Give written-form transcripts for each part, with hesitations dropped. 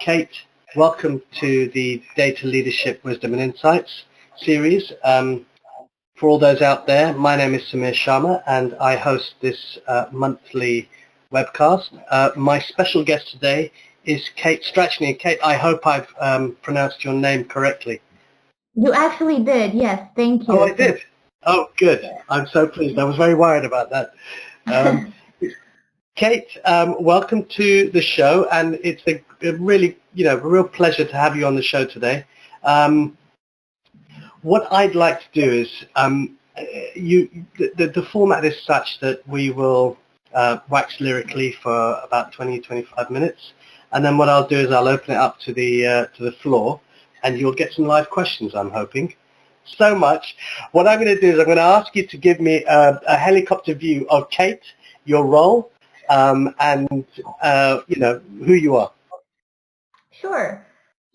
Kate, welcome to the Data Leadership Wisdom and Insights series. For all those out there, my name is Samir Sharma and I host this monthly webcast. My special guest today is Kate Strachnyi. Kate, I hope I've pronounced your name correctly. You actually did, yes, thank you. Oh, I did? Oh, good. I'm so pleased. I was very worried about that. Kate, welcome to the show, and it's a really, a real pleasure to have you on the show today. What I'd like to do is, the format is such that we will wax lyrically for about 20-25 minutes, and then what I'll do is I'll open it up to the floor, and you'll get some live questions, I'm hoping. So much. What I'm going to do is I'm going to ask you to give me a helicopter view of Kate, your role, and who you are. Sure.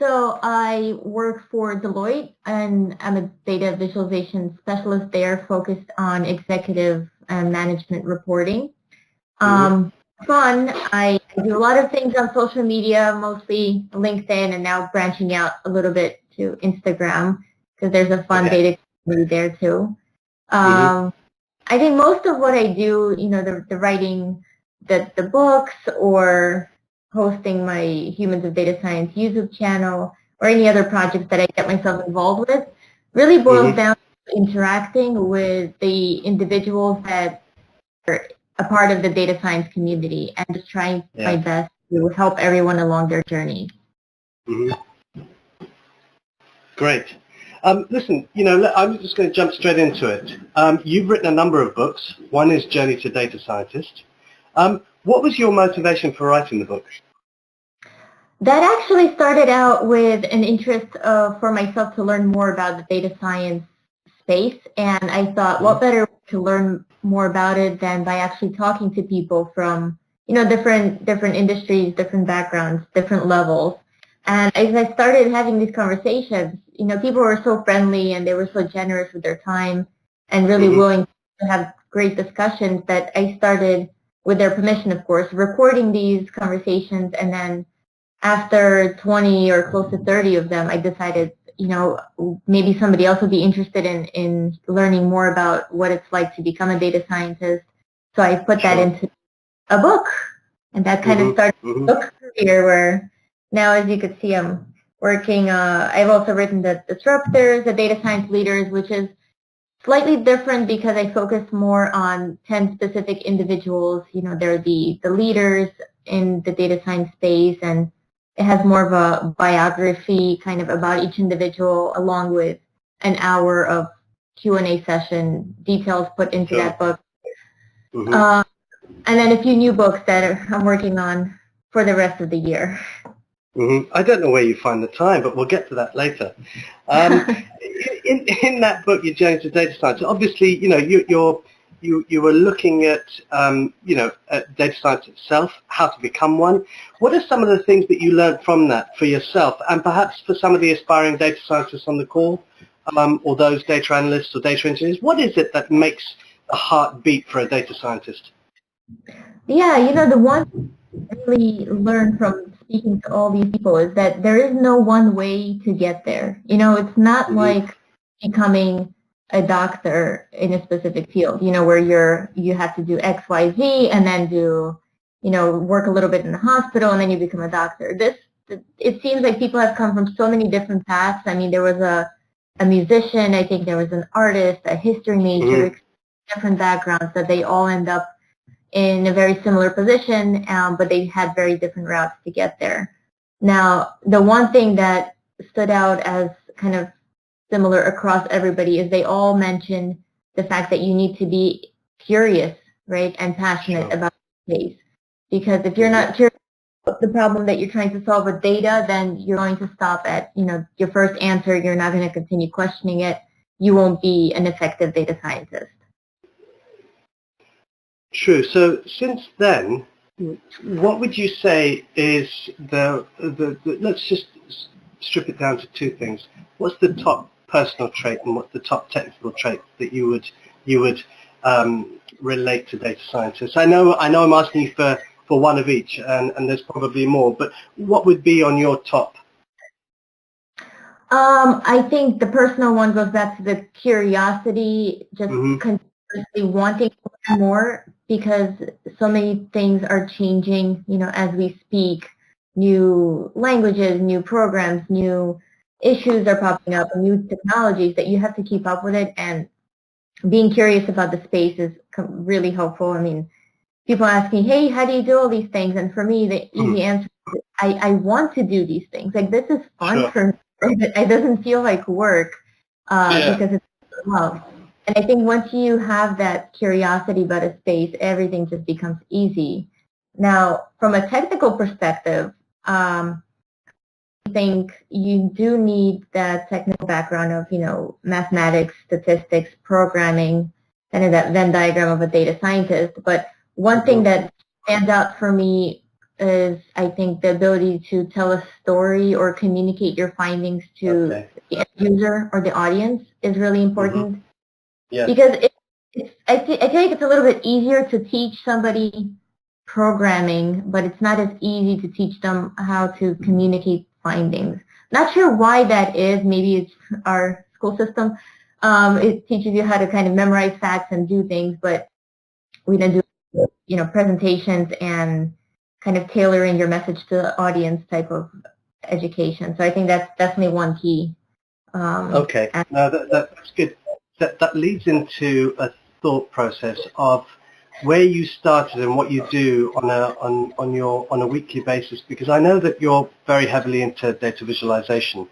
So I work for Deloitte, and I'm a data visualization specialist there, focused on executive and management reporting. Fun. I do a lot of things on social media, mostly LinkedIn, and now branching out a little bit to Instagram because there's a fun data community there too. I think most of what I do, the writing, the books, or hosting my Humans of Data Science YouTube channel, or any other projects that I get myself involved with, really boils down to interacting with the individuals that are a part of the data science community and just trying my best to help everyone along their journey. Great. Listen, I'm just going to jump straight into it. You've written a number of books. One is Journey to Data Scientist. What was your motivation for writing the book? That actually started out with an interest for myself to learn more about the data science space, and I thought, what better way to learn more about it than by actually talking to people from, different industries, different backgrounds, different levels. And as I started having these conversations, people were so friendly and they were so generous with their time and really willing to have great discussions that I started, with their permission, of course, recording these conversations. And then after 20 or close to 30 of them, I decided, maybe somebody else would be interested in learning more about what it's like to become a data scientist. So I put that into a book, and that kind of started a book career where now, as you could see, I'm working, I've also written the Disruptors, the Data Science Leaders, which is slightly different because I focus more on 10 specific individuals. They're the leaders in the data science space, and it has more of a biography kind of about each individual, along with an hour of Q&A session, details put into that book. And then a few new books that I'm working on for the rest of the year. I don't know where you find the time, but we'll get to that later. In that book, Your Journey to Data Science, obviously, you were looking at, at data science itself, how to become one. What are some of the things that you learned from that for yourself, and perhaps for some of the aspiring data scientists on the call, or those data analysts or data engineers? What is it that makes the heart beat for a data scientist? Yeah, the one I really learned from speaking to all these people is that there is no one way to get there. It's not like becoming a doctor in a specific field, where you have to do X, Y, Z, and then do, work a little bit in the hospital, and then you become a doctor. It seems like people have come from so many different paths. I mean, there was a musician, I think there was an artist, a history major, different backgrounds, that they all end up in a very similar position, but they had very different routes to get there. Now, the one thing that stood out as kind of similar across everybody is they all mention the fact that you need to be curious, right, and passionate about the case. Because if you're not curious about the problem that you're trying to solve with data, then you're going to stop at, your first answer. You're not going to continue questioning it. You won't be an effective data scientist. True. So since then, what would you say is the let's just strip it down to two things. What's the top personal trait and what's the top technical trait that you would relate to data scientists? I know I'm asking you for for one of each, and there's probably more, but what would be on your top? I think the personal one goes back to the curiosity, just continuously wanting to learn more, because so many things are changing, as we speak. New languages, new programs, new issues are popping up, new technologies that you have to keep up with it, and being curious about the space is really helpful. I mean, people ask me, hey, how do you do all these things? And for me, the easy answer is I want to do these things. Like, this is fun for me. It doesn't feel like work because it's love. And I think once you have that curiosity about a space, everything just becomes easy. Now, from a technical perspective, I think you do need that technical background of, mathematics, statistics, programming, kind of that Venn diagram of a data scientist. But one thing that stands out for me is, I think, the ability to tell a story or communicate your findings to the end user or the audience is really important. Because I think it's a little bit easier to teach somebody programming, but it's not as easy to teach them how to communicate findings. Not sure why that is. Maybe it's our school system. It teaches you how to kind of memorize facts and do things, but we don't do presentations and kind of tailoring your message to the audience type of education. So I think that's definitely one key. Okay, no, that's good. That leads into a thought process of where you started and what you do on a weekly basis, because I know that you're very heavily into data visualization.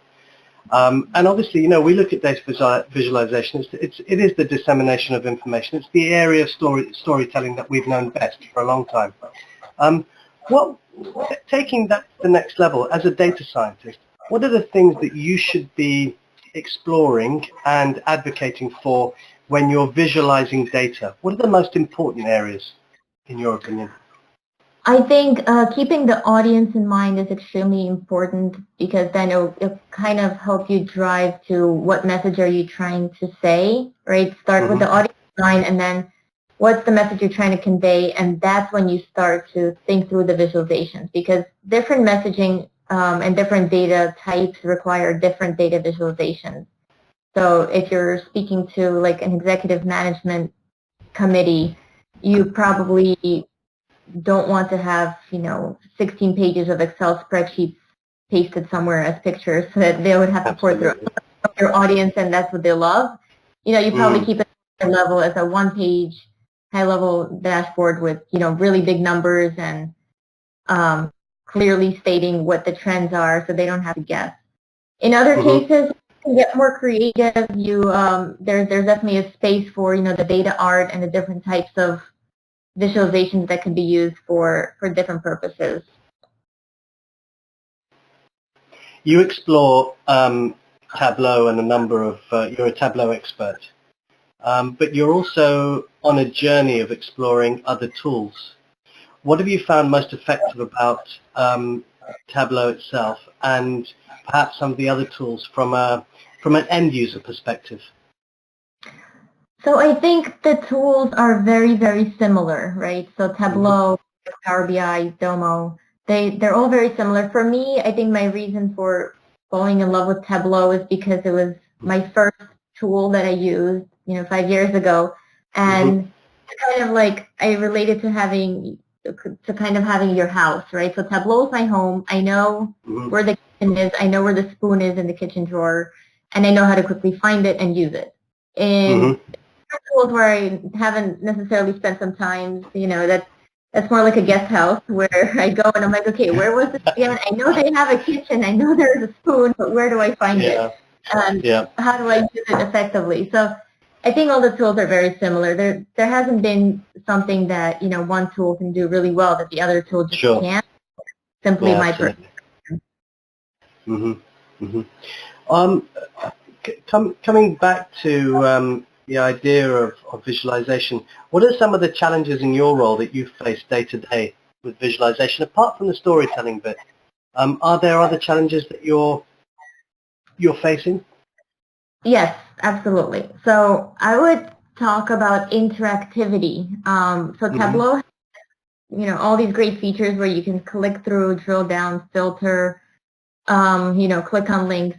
And obviously, we look at data visualization. It is the dissemination of information. It's the area of storytelling that we've known best for a long time. Taking that to the next level, as a data scientist, what are the things that you should be exploring and advocating for when you're visualizing data? What are the most important areas, in your opinion? I think keeping the audience in mind is extremely important, because then it'll kind of help you drive to what message are you trying to say, right? Start with the audience in mind, and then what's the message you're trying to convey, and that's when you start to think through the visualizations, because different messaging and different data types require different data visualizations. So if you're speaking to like an executive management committee, you probably don't want to have 16 pages of Excel spreadsheets pasted somewhere as pictures so that they would have to pour through your audience, and that's what they love. You probably keep it at a level as a one-page high-level dashboard with really big numbers and clearly stating what the trends are, so they don't have to guess. In other cases, you can get more creative. There's definitely a space for the data art and the different types of visualizations that can be used for different purposes. You explore Tableau and a number of, you're a Tableau expert, but you're also on a journey of exploring other tools. What have you found most effective about Tableau itself, and perhaps some of the other tools from an end user perspective? So I think the tools are very, very similar, right? So Tableau, Power BI, Domo, they're all very similar. For me, I think my reason for falling in love with Tableau is because it was my first tool that I used, 5 years ago, and kind of like I related to having your house, right? So Tableau is my home. I know where the kitchen is. I know where the spoon is in the kitchen drawer, and I know how to quickly find it and use it. And tools where I haven't necessarily spent some time, that's more like a guest house where I go and I'm like, okay, where was it again? I know they have a kitchen, I know there's a spoon, but where do I find it? And how do I use it effectively? So I think all the tools are very similar. There hasn't been something that, one tool can do really well that the other tool just can't. Simply my personal. Coming back to the idea of visualization, what are some of the challenges in your role that you face day to day with visualization, apart from the storytelling bit? Are there other challenges that you're facing? Yes, absolutely. So I would talk about interactivity. So Tableau has all these great features where you can click through, drill down, filter, click on links.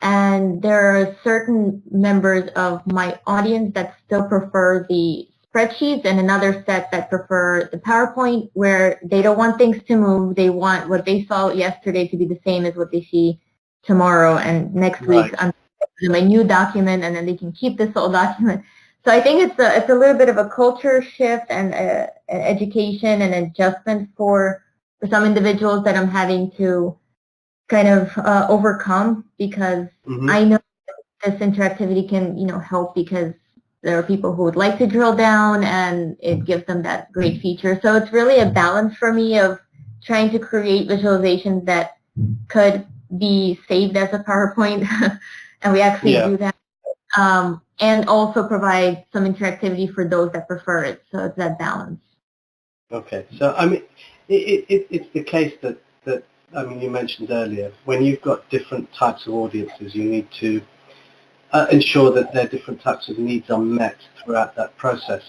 And there are certain members of my audience that still prefer the spreadsheets and another set that prefer the PowerPoint, where they don't want things to move. They want what they saw yesterday to be the same as what they see tomorrow and next week. I'm in my new document, and then they can keep this old document. So I think it's a little bit of a culture shift and an education and adjustment for some individuals that I'm having to kind of overcome, because I know this interactivity can help, because there are people who would like to drill down and it gives them that great feature. So it's really a balance for me of trying to create visualizations that could be saved as a PowerPoint and we actually do that, and also provide some interactivity for those that prefer it. So it's that balance. Okay, so I mean, it's the case that I mean, you mentioned earlier, when you've got different types of audiences, you need to ensure that their different types of needs are met throughout that process.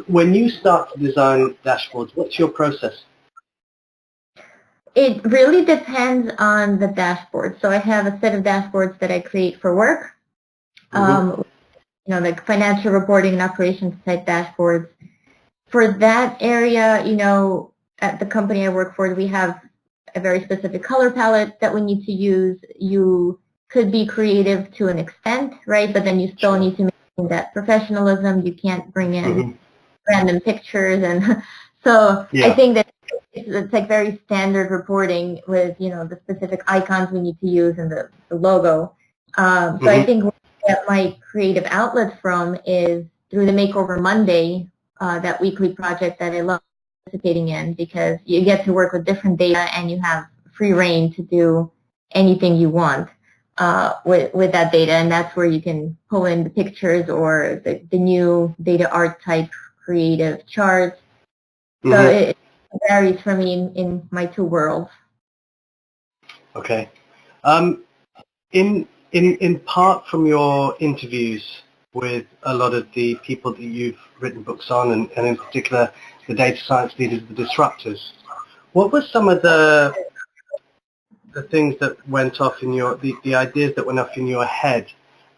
When you start to design dashboards, what's your process? It really depends on the dashboard. So I have a set of dashboards that I create for work, like financial reporting and operations type dashboards. For that area, at the company I work for, we have a very specific color palette that we need to use. You could be creative to an extent, right? But then you still need to maintain that professionalism. You can't bring in random pictures, and so I think that it's like very standard reporting with the specific icons we need to use and the logo. So I think where I get my creative outlet from is through the Makeover Monday, that weekly project that I love participating in, because you get to work with different data and you have free reign to do anything you want with that data, and that's where you can pull in the pictures or the new data art type creative charts. So it varies for me in my two worlds. Okay. In part from your interviews with a lot of the people that you've written books on, and in particular the data science leaders, the disruptors, what were some of the things that went off in the ideas that went off in your head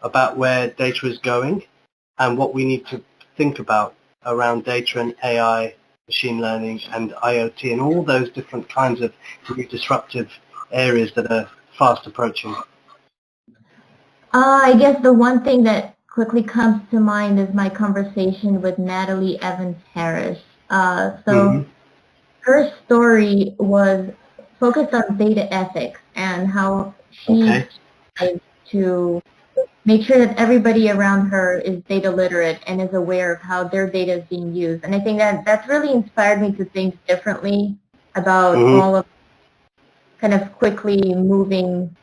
about where data is going and what we need to think about around data and AI, machine learning and IoT and all those different kinds of new disruptive areas that are fast approaching? I guess the one thing that quickly comes to mind is my conversation with Natalie Evans-Harris. So her story was focused on data ethics and how she tried to make sure that everybody around her is data literate and is aware of how their data is being used. And I think that that's really inspired me to think differently about all of kind of quickly moving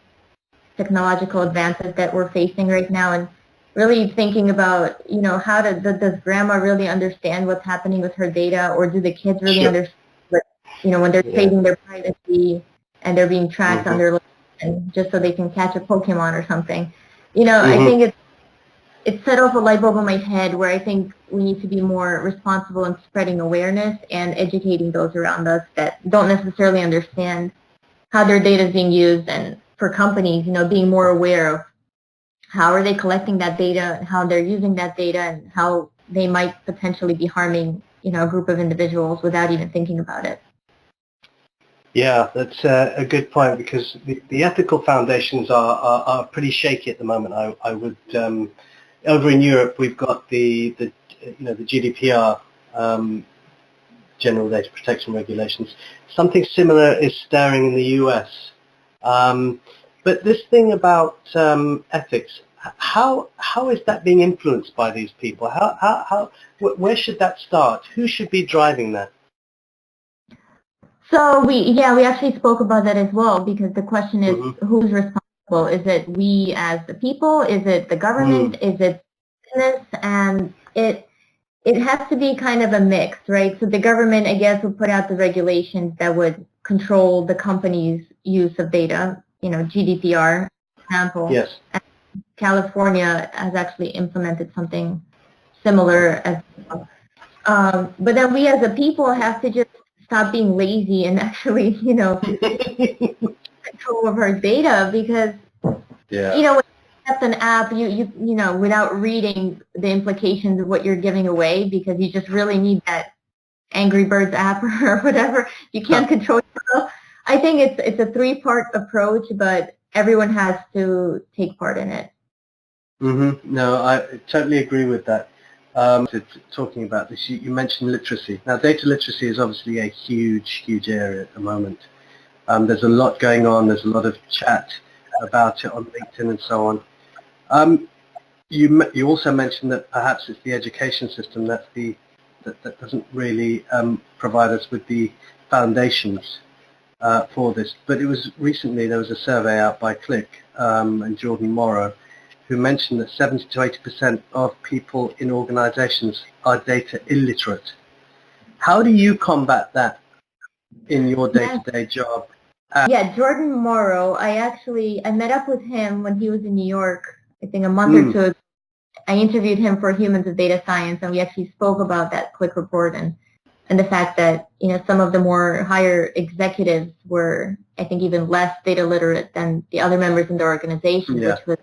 technological advances that we're facing right now, and really thinking about, how does grandma really understand what's happening with her data, or do the kids really understand what, when they're trading their privacy and they're being tracked on their location just so they can catch a Pokemon or something. I think it set off a light bulb in my head where I think we need to be more responsible in spreading awareness and educating those around us that don't necessarily understand how their data is being used, and for companies, being more aware of how are they collecting that data and how they're using that data and how they might potentially be harming, a group of individuals without even thinking about it. Yeah, that's a good point, because the ethical foundations are pretty shaky at the moment. I would over in Europe we've got the GDPR, General Data Protection Regulations. Something similar is stirring in the US. But this thing about ethics, how is that being influenced by these people? Where should that start? Who should be driving that? So we actually spoke about that as well, because the question is who's responsible? Is it we as the people? Is it the government? Is it business? And it has to be kind of a mix, right? So the government, I guess, would put out the regulations that would control the company's use of data. GDPR, for example. Yes. And California has actually implemented something similar as well. But then we as a people have to just stop being lazy and actually, control of her data, because Yeah. when you accept an app, without reading the implications of what you're giving away, because you just really need that Angry Birds app or whatever, you can't control yourself. I think it's a three-part approach, but everyone has to take part in it. No, I totally agree with that. Talking about this, you mentioned literacy. Now, data literacy is obviously a huge, huge area at the moment. There's a lot going on. There's a lot of chat about it on LinkedIn and so on. You also mentioned that perhaps it's the education system that doesn't really provide us with the foundations for this. But it was recently, there was a survey out by Click and Jordan Morrow, who mentioned that 70 to 80% of people in organizations are data illiterate. How do you combat that in your day-to-day job? Yeah, Jordan Morrow, I met up with him when he was in New York, I think a month or two ago. I interviewed him for Humans of Data Science, and we actually spoke about that Click report and the fact that, some of the more higher executives were, I think, even less data literate than the other members in the organization, which was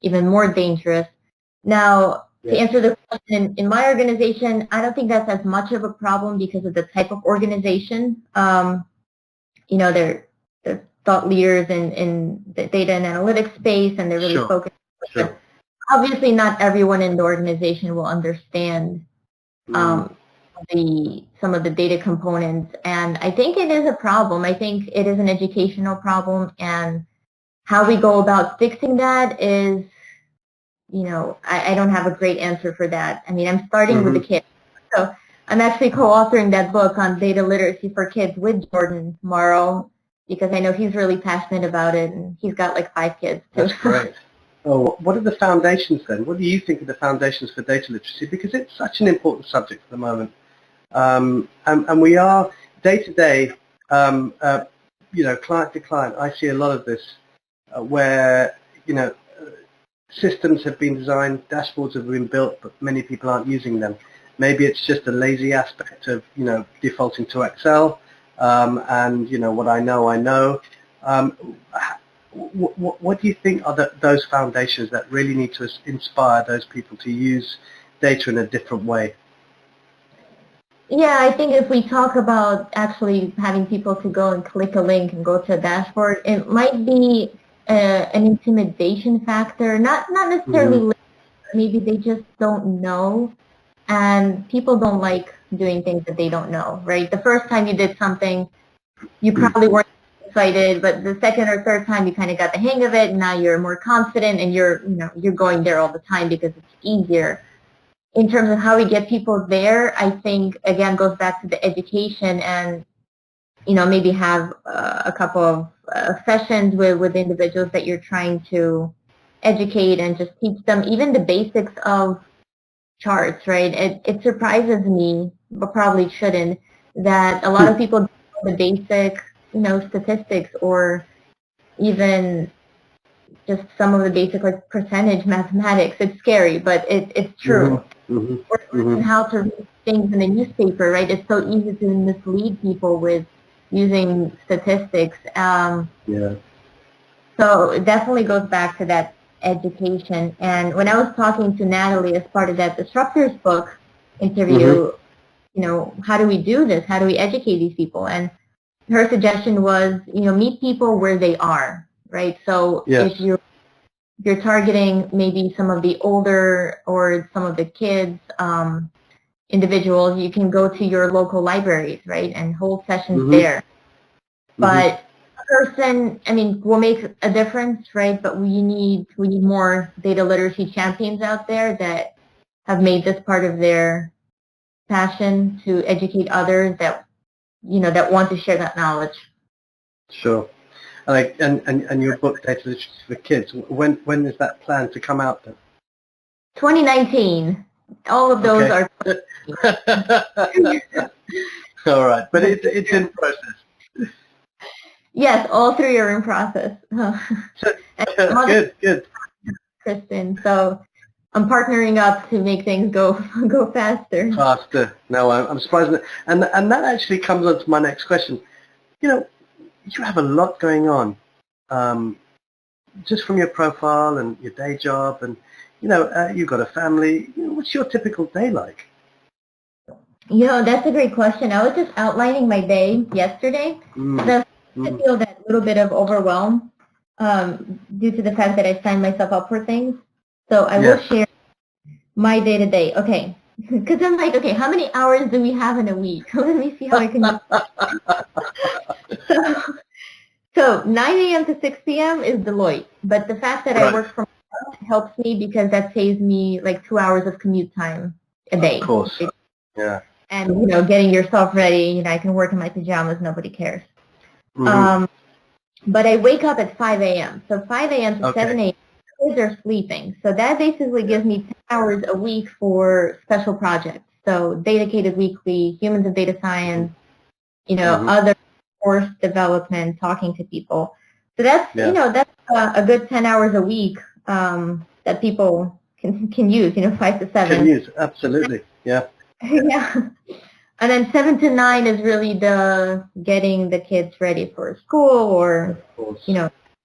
even more dangerous. Now, to answer the question, in my organization, I don't think that's as much of a problem because of the type of organization. They're thought leaders in the data and analytics space, and they're really focused. Sure. Obviously, not everyone in the organization will understand some of the data components, and I think it is a problem. I think it is an educational problem, and how we go about fixing that is, I don't have a great answer for that. I mean, I'm starting with the kids. So I'm actually co-authoring that book on data literacy for kids with Jordan Morrow, because I know he's really passionate about it, and he's got like 5 kids too. That's great. Oh, what are the foundations then? What do you think are the foundations for data literacy? Because it's such an important subject at the moment. And we are day to day, client to client. I see a lot of this where, systems have been designed, dashboards have been built, but many people aren't using them. Maybe it's just a lazy aspect of, defaulting to Excel, and, what I know. What do you think are those foundations that really need to inspire those people to use data in a different way? Yeah, I think if we talk about actually having people to go and click a link and go to a dashboard, it might be an intimidation factor, not necessarily, maybe they just don't know, and people don't like doing things that they don't know, right? The first time you did something, you probably weren't excited, but the second or third time you kind of got the hang of it, and now you're more confident, and you're going there all the time because it's easier. In terms of how we get people there, I think, again, goes back to the education, and maybe have a couple of sessions with individuals that you're trying to educate and just teach them even the basics of charts, right? It surprises me, but probably shouldn't, that a lot of people don't know the basic, statistics, or even just some of the basic, like, percentage mathematics. It's scary, but it's true. Or how to read things in the newspaper, right? It's so easy to mislead people with using statistics. So it definitely goes back to that education. And when I was talking to Natalie as part of that Disruptors book interview, how do we do this? How do we educate these people? And her suggestion was, meet people where they are, right? So if you're targeting maybe some of the older or some of the kids, individuals, you can go to your local libraries, right, and hold sessions there. But a person, will make a difference, right? But we need more data literacy champions out there that have made this part of their passion to educate others that that want to share that knowledge. Sure. And your book, Data Literacy for Kids, when is that planned to come out then? 2019. All of those are. All right, but it's in process. Yes, all 3 are in process. Good. Kristen. So I'm partnering up to make things go faster. Faster. No, I'm surprised. And that actually comes on to my next question. You know, you have a lot going on, just from your profile and your day job, and you've got a family. What's your typical day like? That's a great question. I was just outlining my day yesterday. I feel that little bit of overwhelm due to the fact that I signed myself up for things. So I will share my day to day. Okay. Because I'm like, okay, how many hours do we have in a week? Let me see how I can do So 9 a.m. to 6 p.m. is Deloitte. But the fact that I work from home helps me because that saves me like 2 hours of commute time a day. Of course. Yeah. And, getting yourself ready, I can work in my pajamas, nobody cares. But I wake up at 5 a.m. So 5 a.m. to 7 a.m. kids are sleeping. So that basically gives me 10 hours a week for special projects. So Dedicated Weekly, Humans of Data Science, other course development, talking to people. So that's, that's a good 10 hours a week that people can use, 5 to 7. Can use, absolutely, yeah. Yeah. And then 7 to 9 is really the getting the kids ready for school or,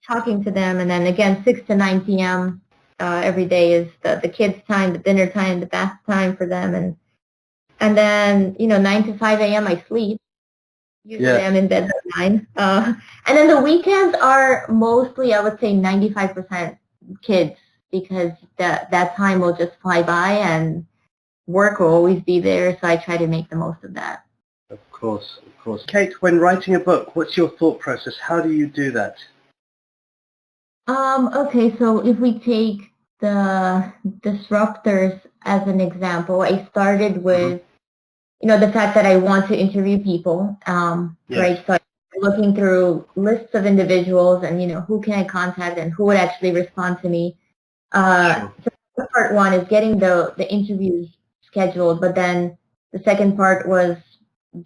talking to them. And then again, 6 to 9 p.m. Every day is the kids' time, the dinner time, the bath time for them. And then, 9 to 5 a.m. I sleep. Usually I'm in bed at 9. And then the weekends are mostly, I would say, 95% kids because that time will just fly by and work will always be there, so I try to make the most of that. Of course, of course. Kate, when writing a book, what's your thought process? How do you do that? Okay, so if we take the disruptors as an example, I started with, the fact that I want to interview people, right? So I'm looking through lists of individuals and, who can I contact and who would actually respond to me. So part one is getting the interviews scheduled, but then the second part was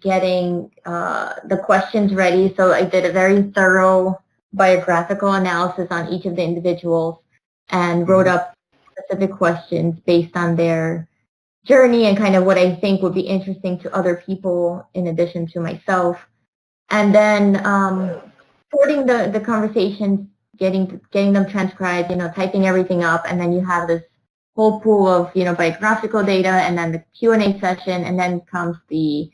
getting the questions ready. So I did a very thorough biographical analysis on each of the individuals and wrote up specific questions based on their journey and kind of what I think would be interesting to other people in addition to myself. And then sorting the conversations, getting them transcribed, typing everything up, and then you have this whole pool of, biographical data, and then the Q&A session, and then comes the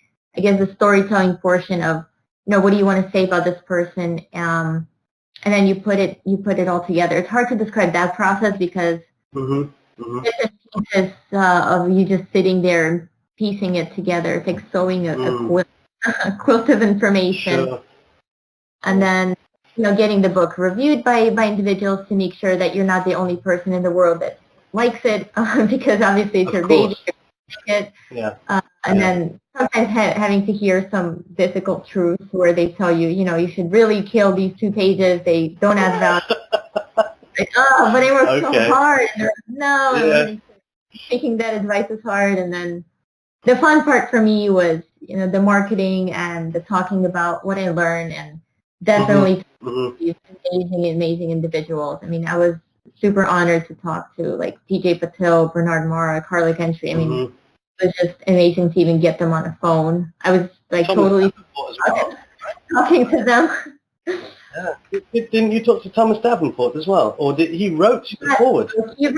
storytelling portion of, what do you want to say about this person, and then you put it all together. It's hard to describe that process because it's a process of you just sitting there and piecing it together. It's like sewing a quilt of information. Sure. And then, getting the book reviewed by individuals to make sure that you're not the only person in the world that likes it, because obviously it's your baby. And then sometimes having to hear some difficult truths where they tell you, you should really kill these 2 pages. They don't add value. Like, but I worked so hard. No, taking that advice is hard. And then the fun part for me was, the marketing and the talking about what I learned, and definitely these amazing individuals. I mean, I was super honored to talk to like TJ Patil, Bernard Mara, Carla Gentry. I mean, it was just amazing to even get them on a phone. I was like totally talking to them. Yeah. Didn't you talk to Thomas Davenport as well? Or did he wrote the forward? He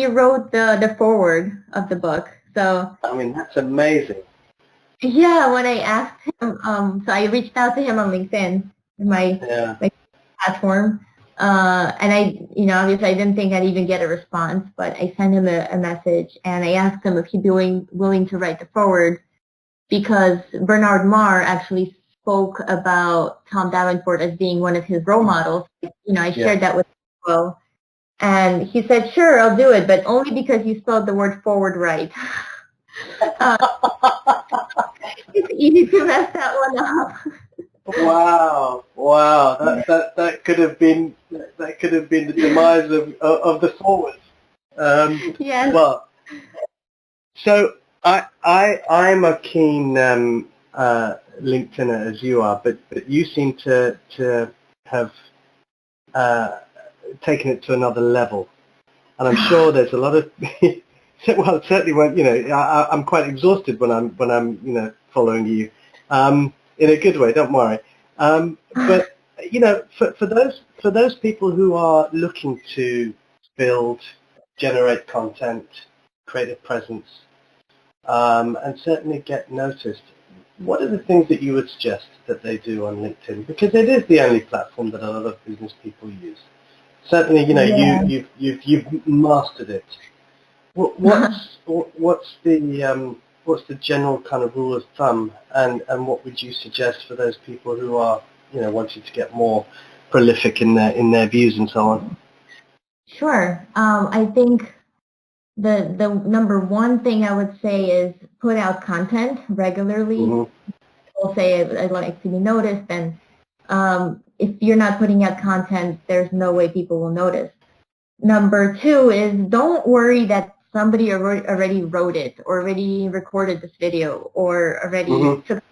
wrote the forward of the book. So I mean, that's amazing. Yeah, when I asked him, so I reached out to him on LinkedIn, my platform, and I, obviously I didn't think I'd even get a response, but I sent him a message, and I asked him if he'd be willing to write the forward, because Bernard Marr actually spoke about Tom Davenport as being one of his role models. I shared that with him as well, and he said, sure, I'll do it, but only because you spelled the word forward right. It's easy to mess that one up. Wow! That could have been the demise of the forward. Yes. Well, so I'm a keen LinkedIner as you are, but you seem to have taken it to another level. and I'm sure there's a lot of well, certainly when I'm quite exhausted when I'm following you, in a good way. Don't worry. But for those people who are looking to build, generate content, create a presence, and certainly get noticed, what are the things that you would suggest that they do on LinkedIn? Because it is the only platform that a lot of business people use. Certainly, Yeah. you've mastered it. What's the general kind of rule of thumb, and what would you suggest for those people who are wanting to get more prolific in their views and so on? Sure. I think the number one thing I would say is put out content regularly. Mm-hmm. People say I'd like to be noticed, and if you're not putting out content, there's no way people will notice. Number two is don't worry that somebody already wrote it, or already recorded this video, or already took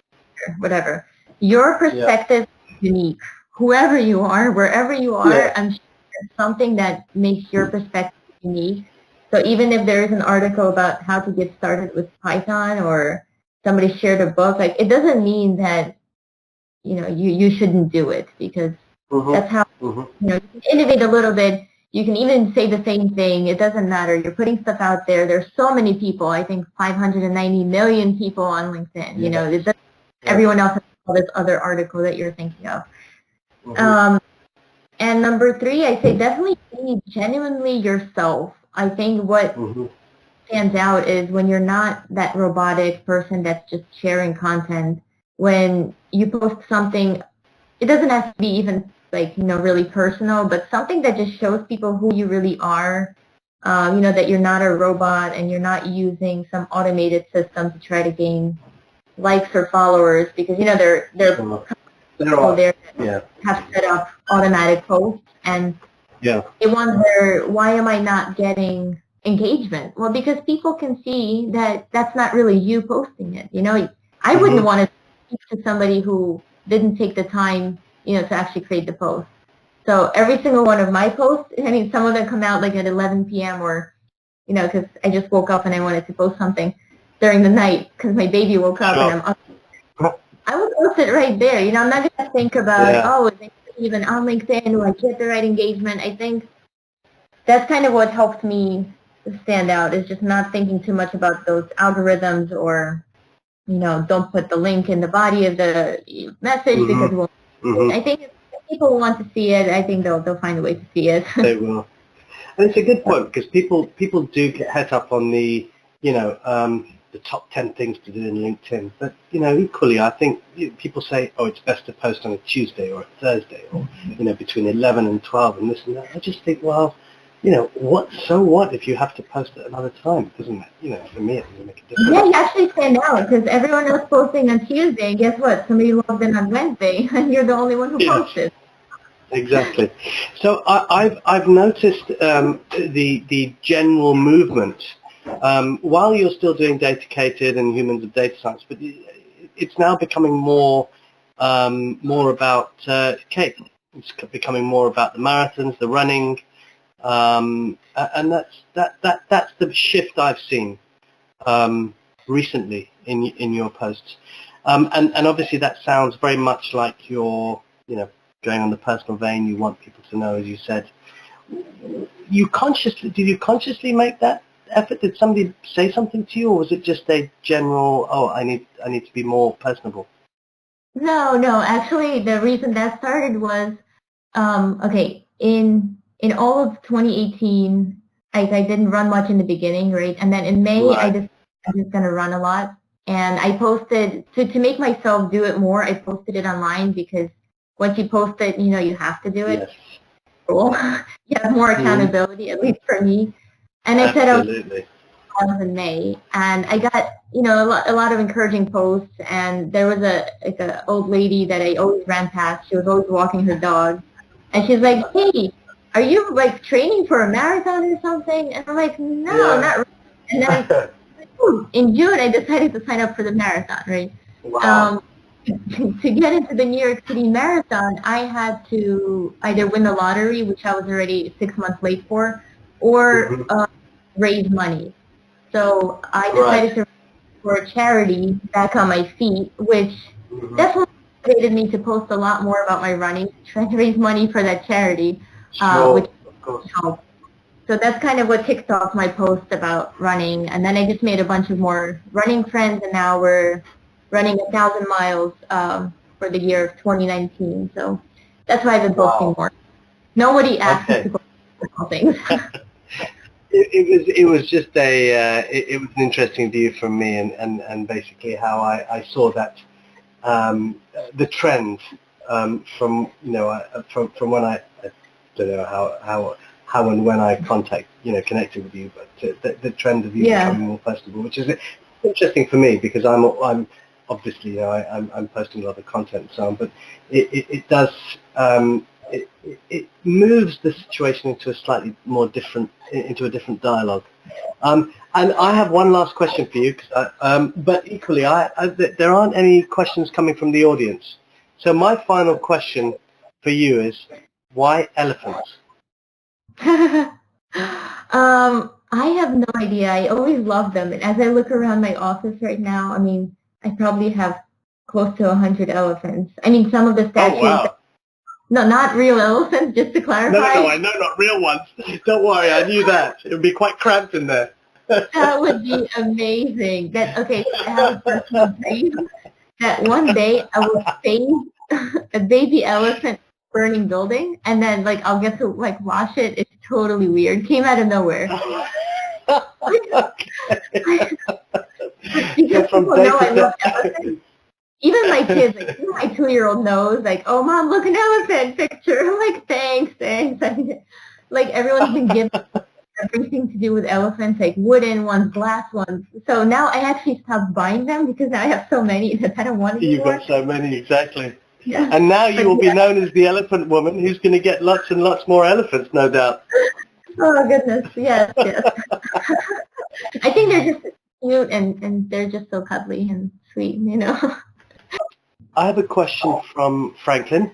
whatever. Your perspective is unique. Whoever you are, wherever you are, I'm sure there's something that makes your perspective unique. So even if there is an article about how to get started with Python, or somebody shared a book, like, it doesn't mean that you shouldn't do it, because that's how you can innovate a little bit. You can even say the same thing. It doesn't matter. You're putting stuff out there. There's so many people. I think 590 million people on LinkedIn. Everyone else has all this other article that you're thinking of. And number three, I say definitely be genuinely yourself. I think what stands out is when you're not that robotic person that's just sharing content. When you post something, it doesn't have to be even really personal, but something that just shows people who you really are. That you're not a robot, and you're not using some automated system to try to gain likes or followers, because there are people there that have set up automatic posts, and they wonder, why am I not getting engagement? Well, because people can see that that's not really you posting it. I wouldn't want to speak to somebody who didn't take the time to actually create the post. So every single one of my posts, I mean, some of them come out like at 11 p.m. or, because I just woke up and I wanted to post something during the night because my baby woke up and I'm up. I would post it right there. I'm not going to think about, is it even on LinkedIn? Do I get the right engagement? I think that's kind of what helped me stand out, is just not thinking too much about those algorithms, or, don't put the link in the body of the message because I think if people want to see it, I think they'll find a way to see it. They will. And it's a good point, because people do get het up on the top 10 things to do in LinkedIn. But equally, I think people say, oh, it's best to post on a Tuesday or a Thursday, or between 11 and 12 and this and that. I just think, well, what if you have to post at another time? Doesn't it? For me, it doesn't make a difference. Yeah, you actually stand out, because everyone else posting on Tuesday, and guess what? Somebody logged in on Wednesday, and you're the only one who posted. Exactly. So I've noticed the general movement while you're still doing Datacated and Humans of Data Science, but it's now becoming more about Kate. It's becoming more about the marathons, the running. And that's the shift I've seen recently in your posts, and obviously that sounds very much like you're going on the personal vein. You want people to know, as you said. Did you consciously make that effort? Did somebody say something to you, or was it just a general, I need to be more personable? No. Actually, the reason that started was in all of 2018, I didn't run much in the beginning, right? And then in May, I'm just going to run a lot. And I posted, to make myself do it more, I posted it online, because once you post it, you have to do it. Yes. Cool. You have more accountability, at least for me. And I said I was in May, and I got, a lot of encouraging posts, and there was a old lady that I always ran past. She was always walking her dog. And she's like, hey, are you training for a marathon or something? And I'm like, no, not really. And then in June, I decided to sign up for the marathon, right? Wow. To get into the New York City Marathon, I had to either win the lottery, which I was already 6 months late for, or raise money. So I decided to for a charity back on my feet, which definitely motivated me to post a lot more about my running, trying to raise money for that charity, which helped. So that's kind of what kicked off my post about running. And then I just made a bunch of more running friends, and now we're running 1,000 miles for the year of 2019. So that's why I've been posting more. Nobody asked me to post things. It was just it was an interesting view from me, and basically how I saw that the trend from from when I don't know how and when I connected with you, but the trend of you becoming more personable, which is interesting for me because I'm obviously I'm posting a lot of content and so on, but it does. It moves the situation into a slightly more into a different dialogue. And I have one last question for you, but equally, there aren't any questions coming from the audience. So my final question for you is, why elephants? I have no idea. I always love them. And as I look around my office right now, I mean, I probably have close to 100 elephants. I mean, some of the statues... Oh, wow. No, not real elephants, just to clarify. No, I know, not real ones. Don't worry, I knew that. It would be quite cramped in there. That would be amazing. Okay, so I have a personal dream that one day I will save a baby elephant burning building, and then I'll get to wash it. It's totally weird. Came out of nowhere. Because people know I love elephants. Even my kids, my 2-year-old knows, oh, Mom, look, an elephant picture. I'm like, thanks. Everyone's been given everything to do with elephants, wooden ones, glass ones. So now I actually stopped buying them because now I have so many that I don't want anymore. You've got so many, exactly. Yeah. And now you will be known as the elephant woman who's going to get lots and lots more elephants, no doubt. Oh, goodness. Yes. I think they're just cute and they're just so cuddly and sweet, I have a question from Franklin.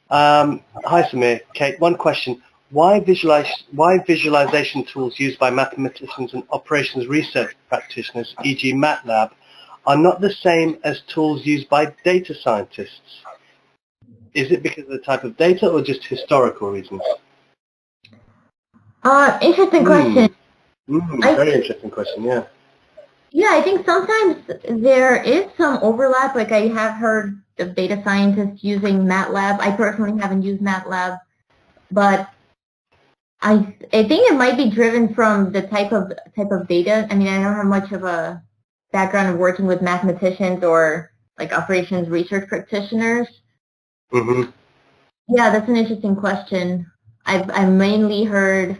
Hi, Samir. Kate, one question. Why visualization tools used by mathematicians and operations research practitioners, e.g. MATLAB, are not the same as tools used by data scientists? Is it because of the type of data or just historical reasons? Interesting question. Very interesting question, yeah. Yeah, I think sometimes there is some overlap. I have heard of data scientists using MATLAB. I personally haven't used MATLAB, but I think it might be driven from the type of data. I mean, I don't have much of a background of working with mathematicians or operations research practitioners. Mm-hmm. Yeah, that's an interesting question. I've mainly heard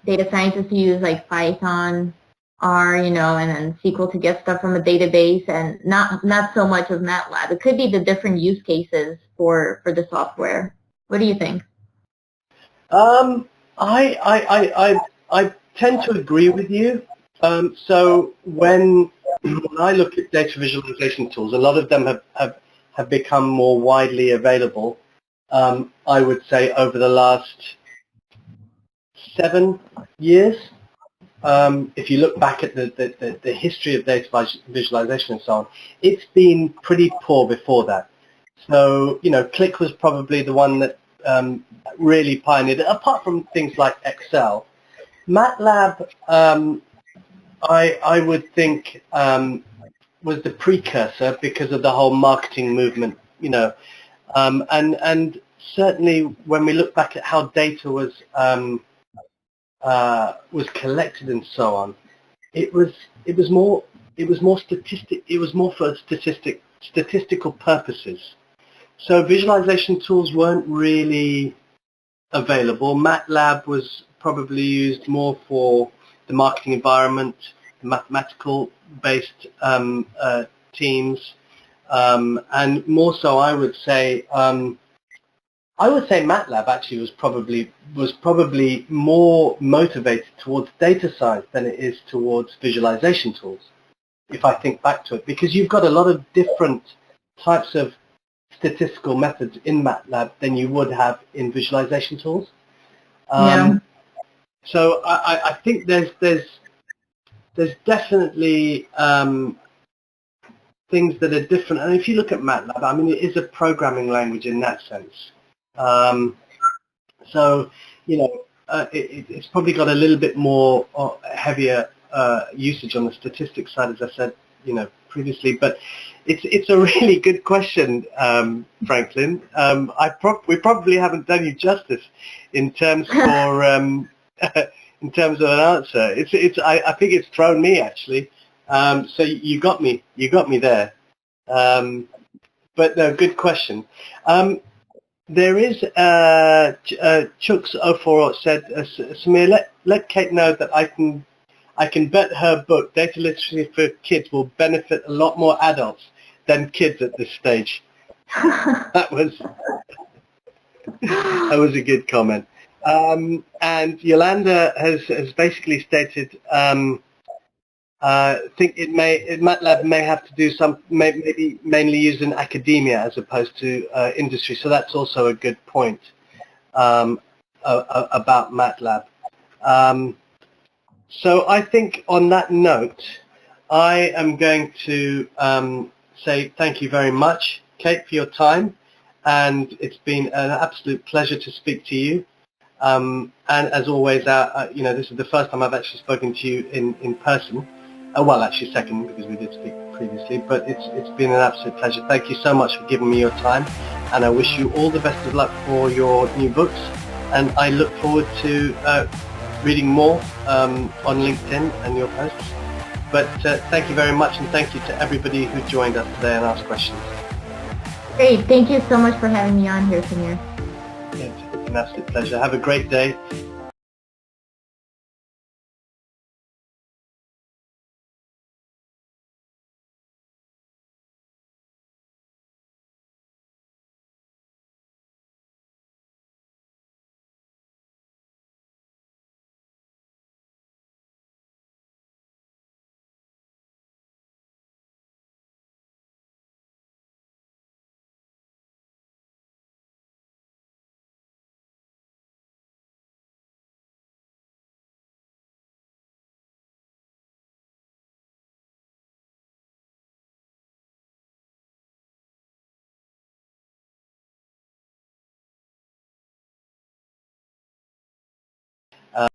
data scientists use Python, R, and then SQL to get stuff from a database, and not so much of MATLAB. It could be the different use cases for the software. What do you think? I tend to agree with you. So when I look at data visualization tools, a lot of them have become more widely available. I would say over the last 7 years. If you look back at the history of data visualization and so on, it's been pretty poor before that. So, Click was probably the one that really pioneered it, apart from things like Excel. MATLAB, I would think, was the precursor because of the whole marketing movement, and certainly when we look back at how data was collected and so on, it was more for statistical purposes. So visualization tools weren't really available. MATLAB was probably used more for the marketing environment, mathematical based teams, and more so I would say MATLAB actually was probably more motivated towards data science than it is towards visualization tools, if I think back to it, because you've got a lot of different types of statistical methods in MATLAB than you would have in visualization tools. Yeah. So I think there's definitely things that are different. And if you look at MATLAB, I mean, it is a programming language in that sense. So, you know, it's probably got a little bit more heavier usage on the statistics side, as I said, you know, previously. But it's a really good question, Franklin. We probably haven't done you justice in terms for in terms of an answer. I think it's thrown me actually. So you got me there. But no, good question. There is Chooks048 said, Samir, let Kate know that I can bet her book, Data Literacy for Kids, will benefit a lot more adults than kids at this stage. That was a good comment. And Yolanda has basically stated, think MATLAB may have to do maybe mainly used in academia as opposed to industry. So that's also a good point about MATLAB. So I think on that note, I am going to say thank you very much, Kate, for your time, and it's been an absolute pleasure to speak to you. And as always, you know, this is the first time I've actually spoken to you in person. Well, actually second, because we did speak previously, but it's been an absolute pleasure. Thank you so much for giving me your time, and I wish you all the best of luck for your new books, and I look forward to reading more on LinkedIn and your posts. But thank you very much, and thank you to everybody who joined us today and asked questions. Great. Thank you so much for having me on here, Samir. It's an absolute pleasure. Have a great day.